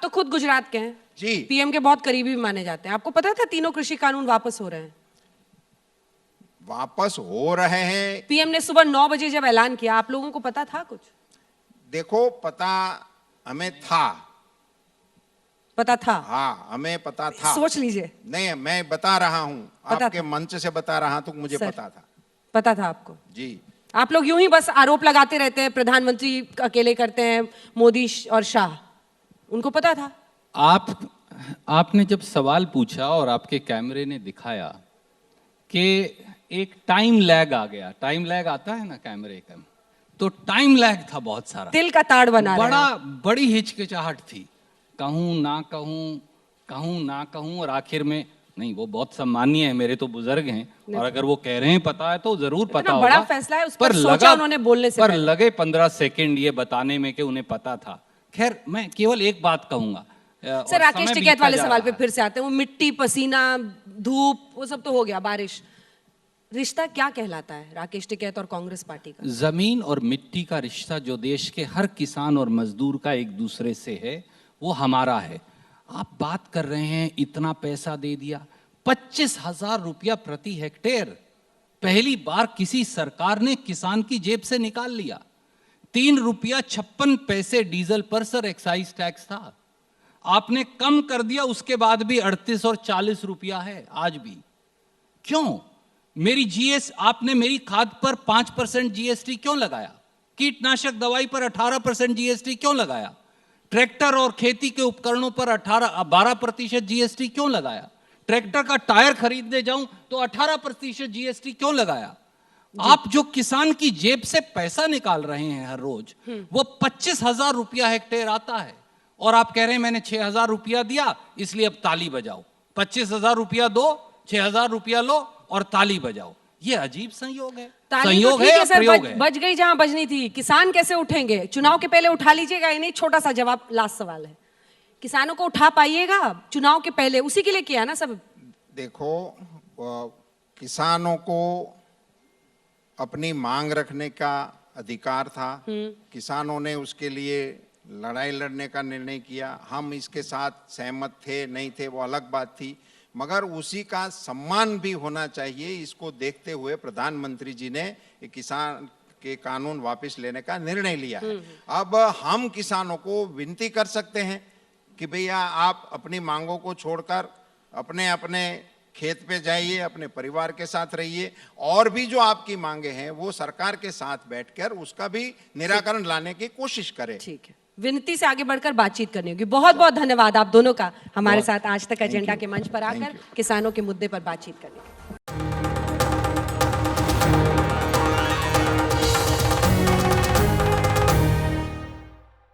तो खुद गुजरात के हैं जी, पीएम के बहुत करीबी भी माने जाते हैं। आपको पता था तीनों कृषि कानून वापस हो रहे हैं? वापस हो रहे हैं। पीएम ने सुबह 9 बजे जब ऐलान किया, आप लोगों को पता था कुछ? देखो, पता हमें था। पता था? हाँ, हमें पता था। सोच लीजिए। नहीं, मैं बता रहा हूँ, पता आपके था। मंच से बता रहा तो मुझे सर, पता था। पता था आपको? जी, आप लोग यूं ही बस आरोप लगाते रहते हैं, प्रधानमंत्री अकेले करते हैं, मोदी और शाह। उनको पता था? आपने जब सवाल पूछा और आपके कैमरे ने दिखाया कि एक टाइम लैग आ गया, टाइम लैग आता है ना कैमरे का, तो टाइम लैग था बहुत सारा, तिल का ताड़ बना रहे हैं। बड़ी हिचकिचाहट थी, कहूं ना कहूं, कहूं ना कहूं, और आखिर में नहीं, वो बहुत सम्मानीय है, मेरे तो बुजुर्ग हैं, और अगर वो कह रहे हैं पता है तो जरूर पता इतना होगा। बड़ा फैसला है, उस पर सोचा उन्होंने बोलने से पहले। लगे 15 सेकंड ये बताने में कि उन्हें पता था। खैर, मैं केवल एक बात कहूंगा। सर, राकेश टिकैत वाले सवाल पे फिर से आते हैं। वो मिट्टी, पसीना, धूप, वो सब तो हो गया, बारिश। रिश्ता क्या कहलाता है राकेश टिकैत और कांग्रेस पार्टी का? जमीन और मिट्टी का रिश्ता जो देश के हर किसान और मजदूर का एक दूसरे से है, वो हमारा है। आप बात कर रहे हैं इतना पैसा दे दिया, 25,000 रुपया प्रति हेक्टेयर पहली बार किसी सरकार ने किसान की जेब से निकाल लिया। 3 रुपया 56 पैसे डीजल पर सर एक्साइज टैक्स था, आपने कम कर दिया, उसके बाद भी 38 और 40 रुपया है आज भी। क्यों? आपने मेरी खाद पर 5% जीएसटी क्यों लगाया? कीटनाशक दवाई पर 18% जीएसटी क्यों लगाया? ट्रैक्टर और खेती के उपकरणों पर 12% जीएसटी क्यों लगाया? ट्रैक्टर का टायर खरीदने जाऊं तो 18% जीएसटी क्यों लगाया? आप जो किसान की जेब से पैसा निकाल रहे हैं हर रोज, वो 25,000 रुपया हेक्टेयर आता है, और आप कह रहे हैं मैंने 6,000 रुपया दिया इसलिए अब ताली बजाओ। 25,000 रुपया दो, 6,000 रुपया लो और ताली बजाओ। ये अजीब संयोग है। संयोग तो है या सर, प्रयोग है? बज गई जहां बजनी थी। किसान कैसे उठेंगे? चुनाव के पहले उठा लीजिएगा। ये नहीं, छोटा सा जवाब, लास्ट सवाल है, किसानों को उठा पाइएगा चुनाव के पहले? उसी के लिए किया ना सब। देखो, किसानों को अपनी मांग रखने का अधिकार था। किसानों ने उसके लिए लड़ाई लड़ने का निर्णय किया। हम इसके साथ सहमत थे नहीं थे वो अलग बात थी, मगर उसी का सम्मान भी होना चाहिए। इसको देखते हुए प्रधानमंत्री जी ने किसान के कानून वापस लेने का निर्णय लिया है। अब हम किसानों को विनती कर सकते हैं कि भैया आप अपनी मांगों को छोड़कर अपने अपने खेत पे जाइए, अपने परिवार के साथ रहिए, और भी जो आपकी मांगे हैं वो सरकार के साथ बैठकर उसका भी निराकरण लाने की कोशिश करें। ठीक है, विनती से आगे बढ़कर बातचीत करनी होगी। बहुत बहुत धन्यवाद आप दोनों का हमारे साथ आज तक एजेंडा के मंच पर आकर किसानों के मुद्दे पर बातचीत करने।